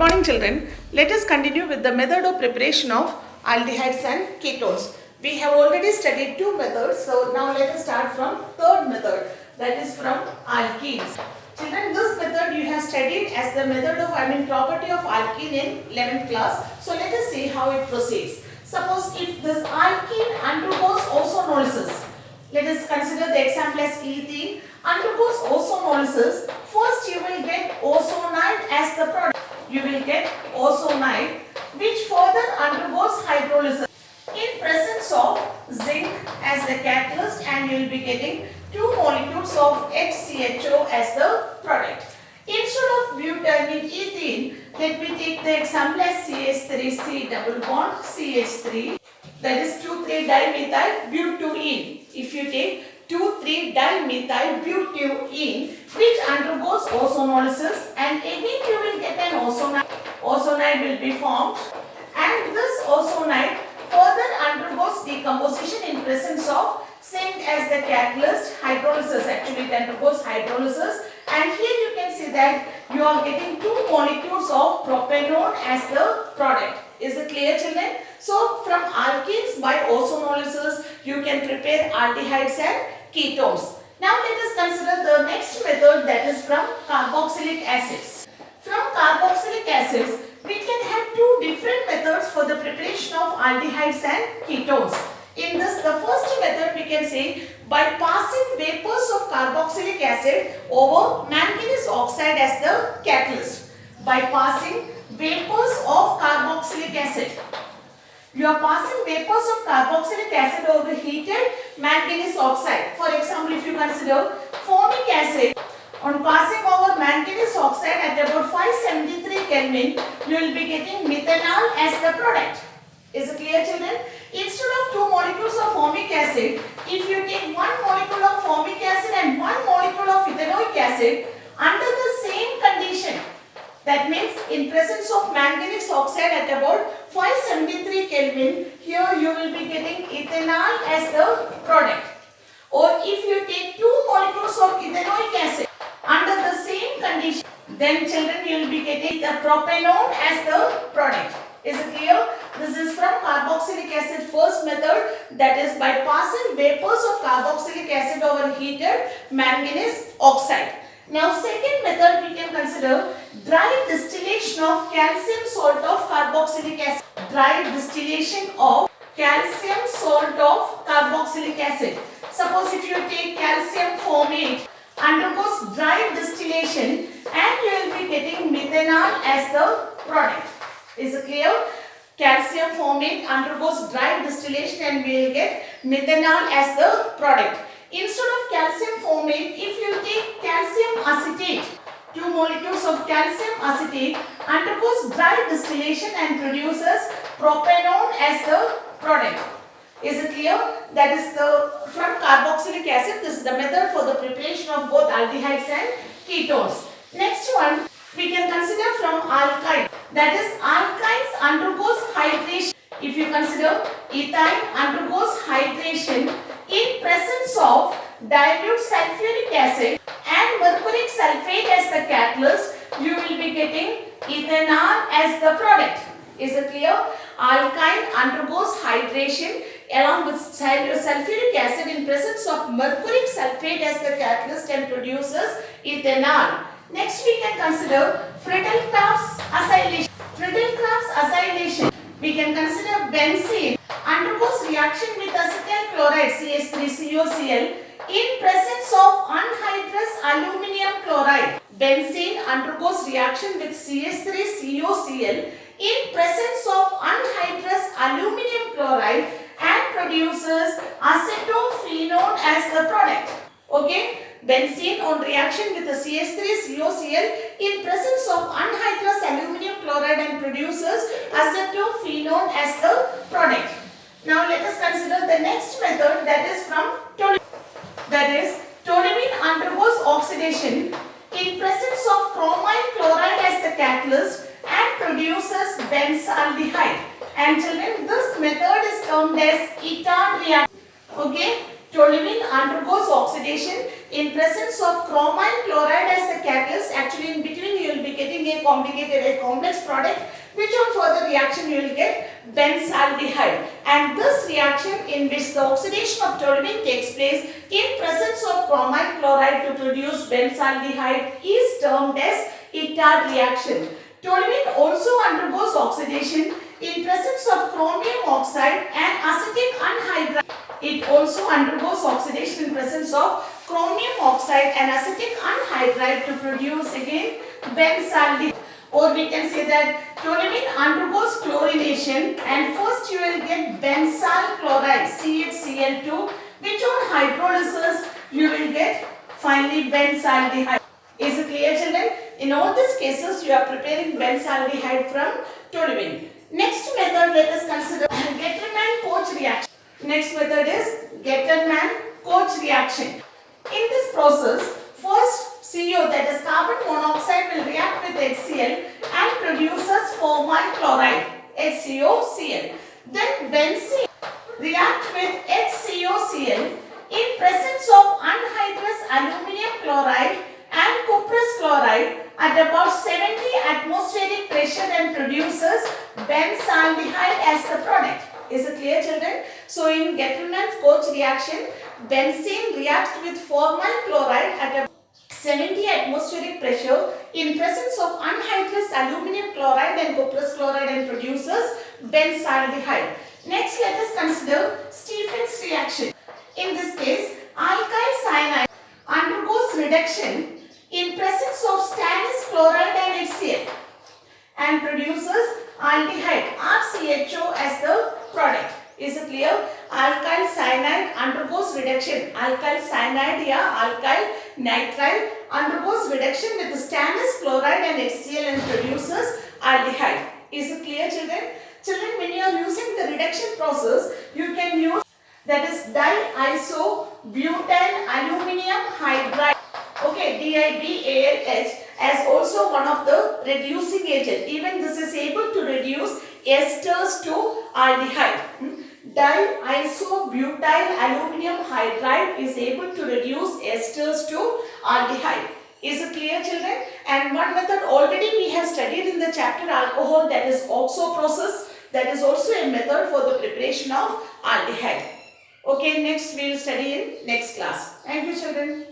morning children. Let us continue with the method of preparation of aldehydes and ketones. We have already studied two methods. So now let us start from third method, that is from alkenes. Children, this method you have studied as the method of property of alkene in 11th class. So let us see how it proceeds. Suppose if this alkene undergoes ozonolysis. Let us consider the example as ethene undergoes ozonolysis. First you will get ozonide as the product. You will get ozonide which further undergoes hydrolysis in presence of zinc as the catalyst, and you will be getting two molecules of HCHO as the product. Instead of butane in ethene, let me take the example as CH3C double bond CH3, that is 2,3-dimethyl butene. If you take 2,3-dimethyl butene which undergoes ozonolysis, and again you will get an ozonide. Ozonide will be formed, and this ozonide further undergoes decomposition in presence of zinc as the catalyst. Hydrolysis, actually it undergoes hydrolysis, and here you can see that you are getting two molecules of propanone as the product. Is it clear, children? So from alkenes by ozonolysis you can prepare aldehydes and ketones. Now let us consider the next method, that is from carboxylic acids. From carboxylic acids we can have two different methods for the preparation of aldehydes and ketones. In this, the first method we can say by passing vapors of carboxylic acid over manganese oxide as the catalyst. By passing vapors of carboxylic acid. You are passing vapors of carboxylic acid over heated manganese oxide. For example, if you consider formic acid, on passing over manganese oxide at about 573 Kelvin, you will be getting methanol as the product. Is it clear, children? Instead of two molecules of formic acid, if you take one molecule of formic acid and one molecule of ethanoic acid under the same condition, that means in presence of manganese oxide at about 573 Kelvin, here you will be getting ethanol as the product. Or if you take two molecules of ethanoic acid under the same condition, then children you will be getting the propanone as the product. Is it clear? This is from carboxylic acid first method, that is by passing vapors of carboxylic acid over heated manganese oxide. Now second method we can consider dry distillation of calcium salt of carboxylic acid. Dry distillation of calcium salt of carboxylic acid. Suppose if you take calcium formate, undergoes dry distillation, and you will be getting methanol as the product. Is it clear? Calcium formate undergoes dry distillation and we will get methanol as the product. Instead of calcium formate, if you take calcium acetate, two molecules of calcium acetate undergoes dry distillation and produces propanone as the product. Is it clear? That is the from carboxylic acid. This is the method for the preparation of both aldehydes and ketones. Next one we can consider from alkyne. That is alkynes undergoes hydration. If you consider ethyne undergoes hydration in presence of dilute sulfuric acid and mercuric sulfate as the catalyst, you will be getting ethanol as the product. Is it clear? Alkyne undergoes hydration along with sulfuric acid in presence of mercuric sulfate as the catalyst and produces ethanol. Next we can consider Friedel-Crafts acylation. Friedel-Crafts acylation, we can consider benzene undergoes reaction with acetyl chloride CH3COCl in presence of anhydrous aluminium chloride. Benzene undergoes reaction with CH3COCl in presence of anhydrous aluminium chloride and produces acetophenone as the product. Okay? Benzene on reaction with the CH3COCl in presence of anhydrous aluminium chloride and produces acetophenone as the product. Now let us consider the next method, that is from toluene. That is, toluene undergoes oxidation in presence of chromine chloride as the catalyst and produces benzaldehyde. And children, this method is termed as Itard reaction. Okay? Toluene undergoes oxidation in presence of chromine chloride as the catalyst. Actually, in between you will be getting a complex product, which on further reaction you will get benzaldehyde. And this reaction in which the oxidation of toluene takes place in presence of chromine chloride to produce benzaldehyde is termed as Itard reaction. Toluene also undergoes oxidation in presence of chromium oxide and acetic anhydride. It also undergoes oxidation in presence of chromium oxide and acetic anhydride to produce again benzaldehyde. Or we can say that toluene undergoes chlorination and first you will get benzyl chloride CHCl2, which on hydrolysis you will get finally benzaldehyde. Is it clear, children? In all these cases you are preparing benzaldehyde from toluene. Next method, let us consider Getterman-Koch reaction. Next method is Getterman-Koch reaction. In this process, first CO, that is carbon monoxide, will react with HCl and produces formyl chloride, HCOCl. Then benzene react with HCOCl in presence of anhydrous aluminum chloride and cuprous chloride at about 70 atmospheric pressure and produces benzaldehyde as the product. Is it clear, children? So in Getterman-Koch reaction, benzene reacts with formyl chloride at a 70 atmospheric pressure in presence of anhydrous aluminum chloride and cuprous chloride and produces benzaldehyde. Next, let us consider Stephens reaction. In this case, alkyl cyanide undergoes reduction in presence of stannous chloride and HCl and produces aldehyde RCHO as the product. Is it clear? Alkyl cyanide undergoes reduction. Alkyl cyanide, alkyl nitrile undergoes reduction with stannous chloride and HCl and produces aldehyde. Is it clear, children? Children, when you are using the reduction process, you can use, that is, diisobutyl aluminum hydride. Okay, DiBALH as also one of the reducing agent. Even this is able to reduce esters to aldehyde. Diisobutyl aluminum hydride is able to reduce esters to aldehyde. Is it clear, children? And one method already we have studied in the chapter alcohol, that is OXO process. That is also a method for the preparation of aldehyde. Okay, next we will study in next class. Thank you, children.